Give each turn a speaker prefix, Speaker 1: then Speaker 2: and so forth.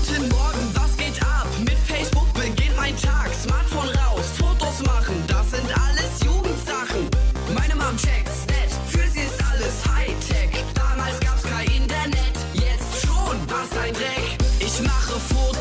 Speaker 1: Guten Morgen, was geht ab? Mit Facebook beginnt mein Tag. Smartphone raus, Fotos machen, das sind alles Jugendsachen. Meine Mom checkt's nett, für sie ist alles Hightech. Damals gab's kein Internet, jetzt schon, was ein Dreck. Ich mache Fotos